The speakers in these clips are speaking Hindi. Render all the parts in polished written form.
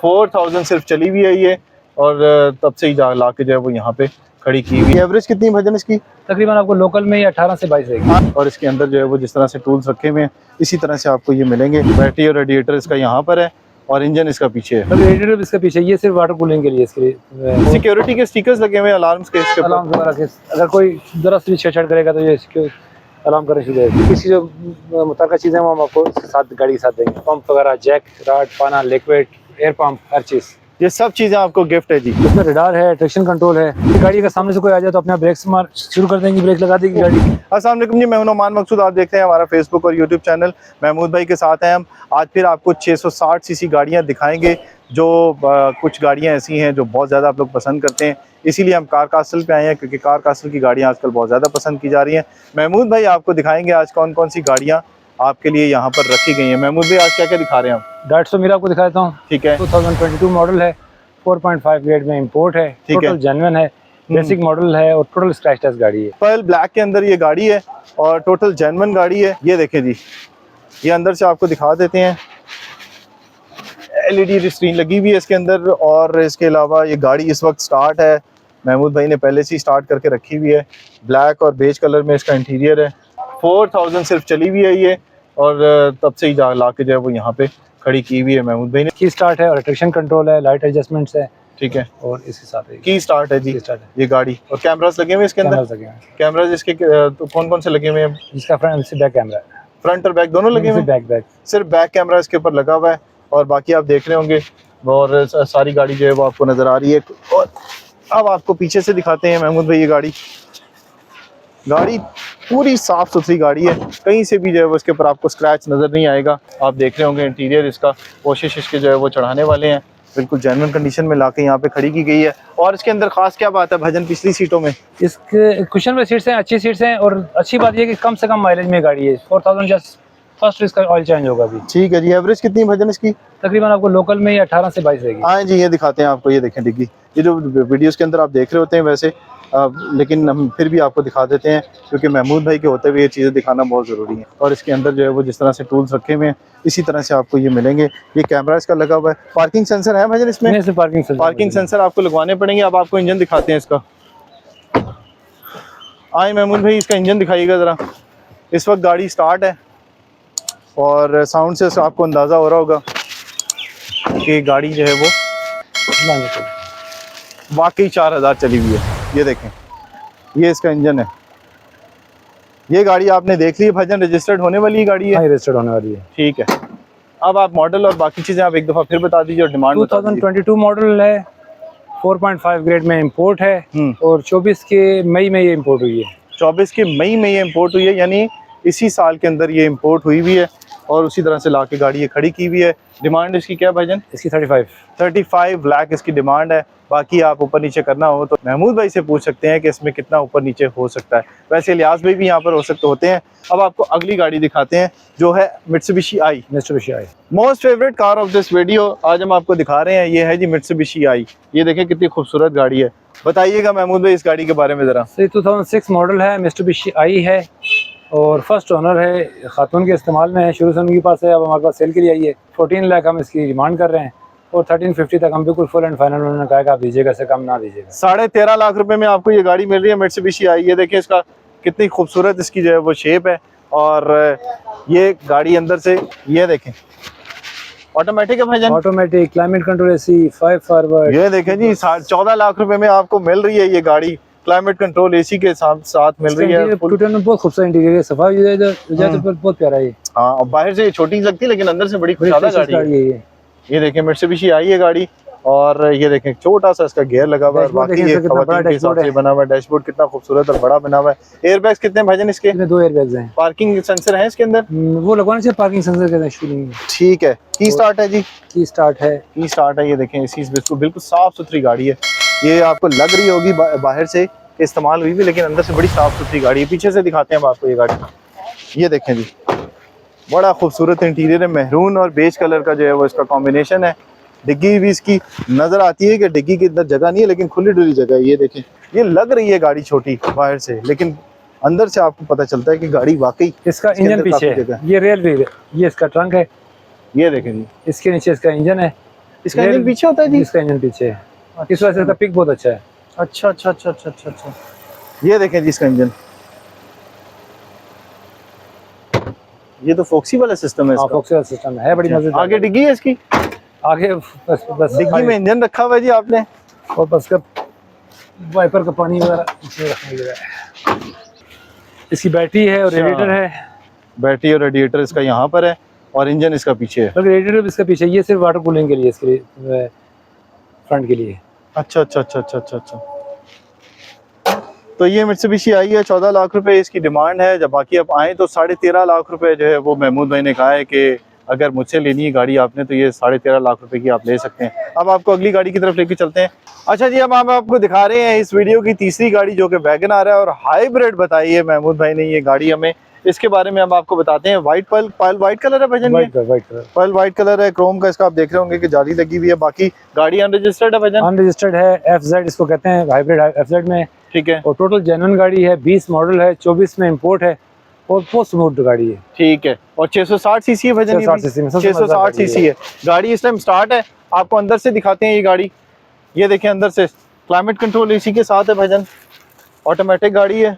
4000 सिर्फ चली हुई है ये, और तब से ही ला के जो है वो यहाँ पे खड़ी की हुई। एवरेज कितनी भजन इसकी? तकरीबन आपको लोकल में ही 18 से 22 रहेगी। और इसके अंदर जो है वो जिस तरह से टूल्स रखे हुए हैं इसी तरह से आपको ये मिलेंगे। बैटरी और रेडिएटर इसका यहाँ पर है और इंजन इसका पीछे है। रेडिएटर इसका पीछे, ये सिर्फ वाटर कूलिंग के लिए इसके लिए। सिक्योरिटी के स्टिकर्स लगे हुए हैं अलार्म्स के, इसके अलार्म वगैरह के, अगर कोई जरा सी छेड़छाड़ करेगा तो ये अलार्म करने शुरू हो। किसी जो मुतल्लिका चीज़ें वो हम आपको साथ गाड़ी के साथ देंगे। पंप वगैरह, जैक, राड, पाना, लिक्विड, एयर पंप, हर चीज़, ये सब चीज़ें आपको गिफ्ट है जी। इसमें रडार है, ट्रैक्शन कंट्रोल है। गाड़ी का सामने से कोई आ जाए तो अपने ब्रेक से मार शुरू कर देंगे, ब्रेक लगा देगी गाड़ी। अस्सलाम वालेकुम जी, मैं हूं नौमान मकसूद। आप देखते हैं हमारा फेसबुक और यूट्यूब चैनल। महमूद भाई के साथ हैं हम। आज फिर आपको 660 सीसी गाड़ियां दिखाएंगे, जो कुछ गाड़ियां ऐसी हैं जो बहुत ज़्यादा आप लोग पसंद करते हैं, इसीलिए हम कार कास्टल पे आए हैं, क्योंकि कार कास्टल की गाड़ियाँ आजकल बहुत ज़्यादा पसंद की जा रही हैं। महमूद भाई आपको दिखाएंगे आज कौन कौन सी गाड़ियाँ आपके लिए यहाँ पर रखी गई हैं। महमूद भाई आज क्या क्या दिखा रहे हैं हम? डाइट्सो मेरा आपको दिखा देता हूँ। ठीक है, 2022 मॉडल है, 4.5 ग्रेड में इंपोर्ट है, टोटल जेन्युइन है, बेसिक मॉडल है और टोटल स्क्रैच टेस्ट गाड़ी है। पर्ल ब्लैक के अंदर ये गाड़ी है और टोटल जेन्युइन गाड़ी है। ये देखें जी, ये अंदर से आपको दिखा देते हैं। LED स्क्रीन लगी हुई है इसके अंदर, और इसके अलावा ये गाड़ी इस वक्त स्टार्ट है। महमूद भाई ने पहले से ही स्टार्ट करके रखी हुई है। ब्लैक और बेज कलर में इसका इंटीरियर है। 4000 सिर्फ चली हुई है ये, और तब से ही ला के जो है वो यहाँ पे खड़ी की हुई है महमूद भाई ने। की स्टार्ट है और ट्रैक्शन कंट्रोल है, लाइट एडजस्टमेंट्स है। ठीक है, और इसके साथ की स्टार्ट है जी, स्टार्ट है ये गाड़ी। और कैमरास लगे हुए इसके अंदर। कैमरास इसके तो कौन कौन से लगे हुए हैं? इसका फ्रंट से बैक कैमरा है, फ्रंट और बैक दोनों लगे हुए हैं? बैक सिर्फ बैक कैमरा इसके ऊपर लगा हुआ है, और बाकी आप देख रहे होंगे। और सारी गाड़ी जो है वो आपको नजर आ रही है। और अब आपको पीछे से दिखाते हैं महमूद भाई। ये गाड़ी पूरी साफ सुथरी गाड़ी है, कहीं से भी जो है वो इसके ऊपर आपको स्क्रैच नजर नहीं आएगा। आप देख रहे होंगे इंटीरियर इसका, कोशिश इसके जो है वो चढ़ाने वाले हैं, बिल्कुल जेन्युइन कंडीशन में लाके यहाँ पे खड़ी की गई है। और इसके अंदर खास क्या बात है भजन? पिछली सीटों में इसके कुशन में सीट्स हैं, अच्छी सीट्स हैं, और अच्छी बात यह कि कम से कम माइलेज में गाड़ी है। 4000 जस्ट फर्स्ट इसका ऑयल चेंज होगा अभी। ठीक है जी। एवरेज कितनी भजन इसकी? तकरीबन आपको लोकल में ही 18 से 22 रहेगी। हाँ जी, ये दिखाते हैं आपको। ये देखें डिग्गी, ये जो वीडियोस के अंदर आप देख रहे होते हैं वैसे, लेकिन हम फिर भी आपको दिखा देते हैं, क्योंकि महमूद भाई के होते हुए ये चीज़ें दिखाना बहुत ज़रूरी है। और इसके अंदर जो है वो जिस तरह से टूल्स रखे हुए हैं इसी तरह से आपको ये मिलेंगे। ये कैमरा इसका लगा हुआ है। पार्किंग सेंसर है भजन इसमें? पार्किंग सेंसर आपको लगवाने पड़ेंगे। अब आपको इंजन दिखाते हैं इसका। आए महमूद भाई, इसका इंजन दिखाइएगा ज़रा। इस वक्त गाड़ी स्टार्ट है, और साउंड से आपको अंदाज़ा हो रहा होगा कि गाड़ी जो है वो वाकई 4000 चली हुई है। ये देखें, ये इसका इंजन है। ये गाड़ी आपने देख ली है भजन, रजिस्टर्ड होने वाली गाड़ी है। रजिस्टर्ड होने वाली है। ठीक है, अब आप मॉडल और बाकी चीज़ें आप एक दफ़ा फिर बता दीजिए और डिमांड। 2022 मॉडल है, 4.5 ग्रेड में इंपोर्ट है, और 24 के मई में ये इंपोर्ट हुई है। 24 के मई में ये इंपोर्ट हुई है, यानी इसी साल के अंदर ये इंपोर्ट हुई हुई है, और उसी तरह से ला के गाड़ी ये खड़ी की हुई है। डिमांड इसकी क्या भाईजान? इसकी 35 लाख इसकी डिमांड है। बाकी आप ऊपर नीचे करना हो तो महमूद भाई से पूछ सकते हैं कि इसमें कितना ऊपर नीचे हो सकता है। वैसे लियाज भाई भी यहाँ पर हो सकते होते हैं। अब आपको अगली गाड़ी दिखाते हैं, जो है Mitsubishi I. Most favourite car of this video आज हम आपको दिखा रहे हैं। ये है जी मित्सुबिशी आई। ये देखें कितनी खूबसूरत गाड़ी है। बताइएगा महमूद भाई इस गाड़ी के बारे में ज़रा। 2006 मॉडल है, मित्सुबिशी आई है, और फर्स्ट ओनर है, खातून के इस्तेमाल में है, शुरू से उनके पास है। अब हमारे पास सेल के लिए आई है। 14 लाख हम इसकी डिमांड कर रहे हैं, और 1350 तक हम बिल्कुल फुल एंड फाइनल उन्होंने कहा कि आप दीजिएगा, से कम ना दीजिएगा। 13.5 लाख रुपए में आपको ये गाड़ी मिल रही है मित्सुबिशी आई। ये देखिए इसका कितनी खूबसूरत इसकी जो है वो शेप है, और ये गाड़ी अंदर से ये देखें ऑटोमेटिक है भाईजान। Automatic, climate control, AC, 5 forward. ये देखें जी 14 लाख रुपए में आपको मिल रही है ये गाड़ी। क्लाइमेट कंट्रोल AC के साथ मिल रही है। बहुत खूबसूरत इंटीरियर है, सफाई बहुत प्यारा है। हाँ, बाहर से छोटी लगती है लेकिन अंदर से बड़ी खुशहाल गाड़ी है। ये देखें मित्सुबिशी आई है गाड़ी, और ये देखें छोटा सा इसका गियर लगा हुआ है। बाकी ये खवातीन के हिसाब से बना हुआ है। डैशबोर्ड कितना खूबसूरत और बड़ा बना हुआ है। एयरबैग्स कितने भाईजान इसके? 2 एयरबैग्स हैं। पार्किंग सेंसर है इसके अंदर? वो लगवाने से पार्किंग सेंसर के हैं। ठीक है, की स्टार्ट है जी? की स्टार्ट है। ये देखें इसी बिल्कुल साफ सुथरी गाड़ी है। ये आपको लग रही होगी बाहर से इस्तेमाल हुई भी, लेकिन अंदर से बड़ी साफ सुथरी गाड़ी है। पीछे से दिखाते हैं आपको ये गाड़ी। ये देखें जी, बड़ा खूबसूरत इंटीरियर है। महरून और बेज कलर का जो है वो इसका कॉम्बिनेशन है। डिग्गी भी इसकी नजर आती है कि डिग्गी की इधर जगह नहीं है, लेकिन खुली डुली जगह है। ये देखें, ये लग रही है गाड़ी छोटी बाहर से, लेकिन अंदर से आपको पता चलता है कि गाड़ी वाकई। इसका इंजन पीछे है, ये रेल व्हील है, ये इसका ट्रंक है। ये देखें जी, इसके नीचे इसका इंजन है, इसका इंजन पीछे होता है जी? इसका इंजन पीछे है, इस वजह से इसका पिक बहुत अच्छा है। अच्छा अच्छा अच्छा अच्छा अच्छा अच्छा, ये देखें जी इसका इंजन, ये तो फोक्सी वाला सिस्टम है हाँ, इसका। फोक्सी वाला सिस्टम है, बड़ी मजेदार। आगे डिग्गी है इसकी? आगे बस डिग्गी में इंजन रखा हुआ है जी आपने, और बस का वाइपर का पानी वगैरह इसमें रखने के लिए। इसकी बैटरी है और अच्छा। रेडिएटर है। बैटरी और रेडिएटर इसका यहाँ पर है और इंजन इसका पीछे है। तो रेडिएटर भी इसका पीछे, ये सिर्फ वाटर कूलिंग के लिए, इसके लिए फ्रंट के लिए। अच्छा अच्छा अच्छा अच्छा अच्छा अच्छा। तो ये मित्सुबिशी आई है, 14 लाख रुपए इसकी डिमांड है। जब बाकी आप आए तो 13.5 लाख रुपए जो है वो महमूद भाई ने कहा है कि अगर मुझसे लेनी है गाड़ी आपने तो ये 13.5 लाख रुपए की आप ले सकते हैं। अब आपको अगली गाड़ी की तरफ लेके चलते हैं। अच्छा जी, अब हम आपको दिखा रहे हैं इस वीडियो की तीसरी गाड़ी जो कि वैगनआर है और हाइब्रिड बताई है महमूद भाई ने ये गाड़ी हमें। इसके बारे में हम आपको बताते हैं। व्हाइट पर्ल व्हाइट कलर है भजन, white colour pearl white colour है, क्रोम का इसका आप देख रहे होंगे कि जाली लगी हुई है। बाकी गाड़ी अनरजिस्टर्ड है भजन? अनरजिस्टर्ड है, FZ इसको कहते हैं, हाइब्रिड FZ में। ठीक है, और टोटल जेन्युइन गाड़ी है, 20 मॉडल है, 24 में इंपोर्ट है और बहुत स्मूथ गाड़ी है। ठीक है। और 660 सीसी है भजन? 660 सीसी में 660 सीसी है गाड़ी। इस टाइम स्टार्ट है, आपको अंदर से दिखाते हैं ये गाड़ी। ये देखें अंदर से क्लाइमेट कंट्रोल इसी के साथ है भजन, ऑटोमेटिक गाड़ी है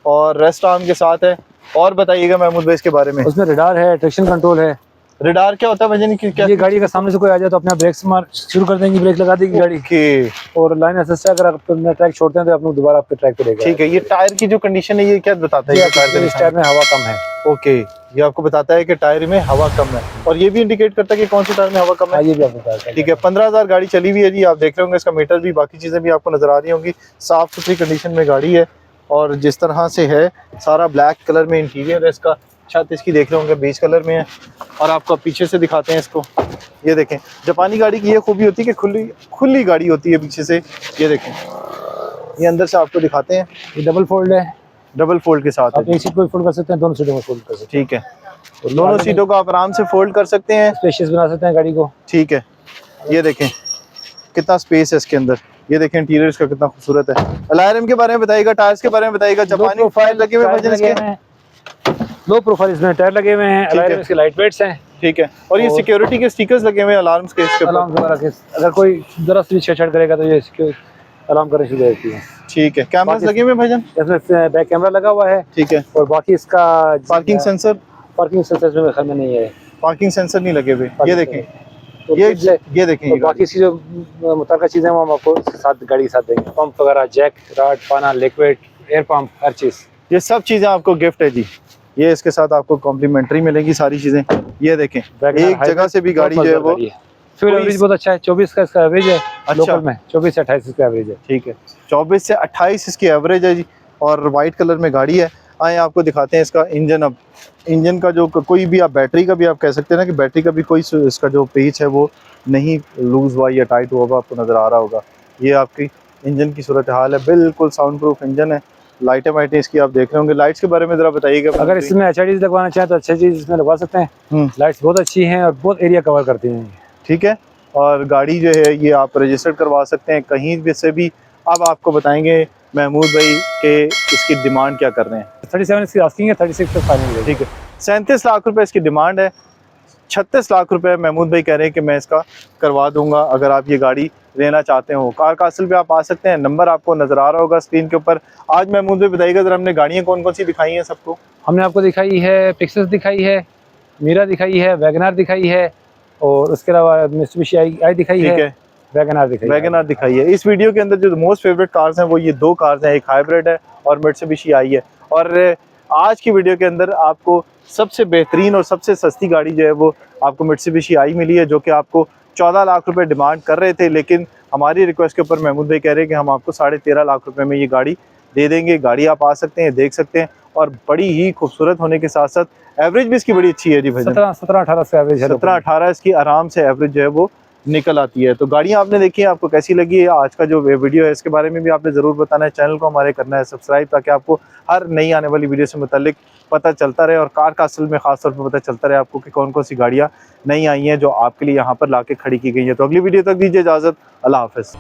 और रेस्ट आर्म के साथ है। और बताइएगा महमूद भाई इसके बारे में। उसमें रडार है, ट्रैक्शन कंट्रोल है। रडार क्या होता है भजन? क्या ये गाड़ी का सामने से कोई आ जाए तो अपने आप ब्रेक मार शुरू कर देंगी, ब्रेक लगा देगी गाड़ी। ओके, और लाइन असिस्ट अगर आप ट्रैक छोड़ते हैं तो आप लोग दोबारा आपके ट्रैक पे लेगा। ठीक है। ये टायर की जो कंडीशन है ये क्या बताता है? इस टायर में हवा कम है। ओके, ये आपको बताता है कि टायर में हवा कम है और ये भी इंडिकेट करता है कि कौन से टायर में हवा कम है। ये भी आपको बताता है। ठीक है। 15,000 गाड़ी चली हुई है जी, आप देख रहे होंगे। इसका मीटर भी, बाकी चीज़ें भी आपको नज़र आ रही होंगी। साफ़ सुथरी कंडीशन में गाड़ी है और जिस तरह से है सारा ब्लैक कलर में इंटीरियर है इसका। छत इसकी देख रहे होंगे बेज कलर में है। और आपको पीछे से दिखाते हैं इसको। ये देखें, जापानी गाड़ी की ये खूबी होती है कि खुली गाड़ी होती है पीछे से। ये देखें, ये अंदर से आपको दिखाते हैं। ये डबल फोल्ड है, डबल फोल्ड के साथ आप एक सीट को फोल्ड कर सकते हैं, दोनों सीटों में फोल्ड कर सकते हैं। ठीक है, दोनों सीटों को आप आराम से फोल्ड कर सकते हैं, स्पेशियस बना सकते हैं गाड़ी को। ठीक है। ये देखें कितना स्पेस है इसके अंदर। ये देखें इंटीरियर इसका कितना खूबसूरत है। अलार्म के बारे में बताइएगा, टायर्स के बारे में बताइएगा। जापानी प्रोफाइल लगे हुए भजन इसके, लो प्रोफाइल इसमें टायर लगे हुए हैं। अलार्म इसके लाइट वेट्स हैं। ठीक है। और ये सिक्योरिटी के स्टिकर्स लगे हुए हैं अलार्म्स के इसके अलार्म वगैरह के, अगर कोई जरा सी छेड़छाड़ करेगा तो ये अलार्म करने शुरू हो जाती है। ठीक है। कैमरास लगे हुए हैं भजन? इसमें बैक कैमरा लगा हुआ है। ठीक है। और बाकी इसका पार्किंग सेंसर? पार्किंग सेंसर में घर में नहीं है, पार्किंग सेंसर नहीं लगे हुए। ये देखें, तो ये देखें, ये बाकी इसकी जो मुताबिक चीजें वो हम आपको साथ गाड़ी के साथ देंगे। पंप वगैरह, जैक, रॉड, पाना, लिक्विड, एयर पंप, हर चीज, ये सब चीजें आपको गिफ्ट है जी। ये इसके साथ आपको कॉम्प्लीमेंट्री मिलेगी सारी चीजें। ये देखें, एक जगह से भी गाड़ी जो है वो फ्यूल एवरेज बहुत अच्छा है। 24 का इसका एवरेज है। अच्छा। लोकल में 24 से 28 इसका एवरेज है। ठीक है, 24 से 28 इसकी एवरेज है जी। और वाइट कलर में गाड़ी है। आए आपको दिखाते हैं इसका इंजन। अब इंजन का जो कोई भी आप बैटरी का भी आप कह सकते हैं ना कि बैटरी का भी कोई इसका जो पेच है वो नहीं लूज हुआ या टाइट हुआ होगा, आपको नज़र आ रहा होगा। ये आपकी इंजन की सूरत हाल है, बिल्कुल साउंड प्रूफ इंजन है। लाइटें वाइटें इसकी आप देख रहे होंगे। लाइट्स के बारे में जरा बताइएगा। अगर इसमें HIDs लगवाना चाहें तो अच्छी चीज इसमें लगवा सकते हैं। लाइट्स बहुत अच्छी हैं और बहुत एरिया कवर करती हैं। ठीक है। और गाड़ी जो है ये आप रजिस्टर्ड करवा सकते हैं कहीं भी से भी। अब आपको बताएंगे महमूद भाई के इसकी डिमांड क्या कर रहे हैं। 37 इसकी आस्किंग है, 36 तक फाइनल है। ठीक है। 37 लाख रुपए इसकी डिमांड है। 36 लाख रुपए महमूद भाई कह रहे हैं कि मैं इसका करवा दूंगा अगर आप ये गाड़ी लेना चाहते हो। कार कासल पे आप आ सकते हैं, नंबर आपको नजर आ रहा होगा स्क्रीन के ऊपर। आज महमूद भाई बताइएगा जरा, हमने गाड़ियाँ कौन कौन सी दिखाई हैं सबको? हमने आपको दिखाई है पिक्सेस दिखाई है, मीरा दिखाई है, वैगनआर दिखाई है और उसके अलावा मित्सुबिशी आई दिखाई है, वैगनआर दिखाई है। इस वीडियो के अंदर जो मोस्ट फेवरेट कार्स हैं वो ये दो कार्स हैं, एक हाइब्रिड है और मित्सुबिशी आई है। और आज की वीडियो के अंदर आपको सबसे बेहतरीन और सबसे सस्ती गाड़ी जो है वो आपको मित्सुबिशी आई मिली है, जो कि आपको 14 लाख रुपए डिमांड कर रहे थे। लेकिन हमारी रिक्वेस्ट के ऊपर महमूद भाई कह रहे हैं कि हम आपको 13.5 लाख रुपए में ये गाड़ी दे देंगे। गाड़ी आप आ सकते हैं, देख सकते हैं और बड़ी ही खूबसूरत होने के साथ साथ एवरेज भी इसकी बड़ी अच्छी है जी भाई। 17-18 से एवरेज है। 17-18 इसकी आराम से एवरेज जो है वो निकल आती है। तो गाड़ियाँ आपने देखी हैं, आपको कैसी लगी है आज का जो वीडियो है इसके बारे में भी आपने ज़रूर बताना है। चैनल को हमारे करना है सब्सक्राइब, ताकि आपको हर नई आने वाली वीडियो से मुतालिक पता चलता रहे और कार कासल में खास तौर पर पता चलता रहे आपको कि कौन कौन सी गाड़ियाँ नई आई हैं जो आपके लिए यहाँ पर ला के खड़ी की गई हैं। तो अगली वीडियो तक दीजिए इजाज़त। अल्लाह हाफ़िज़।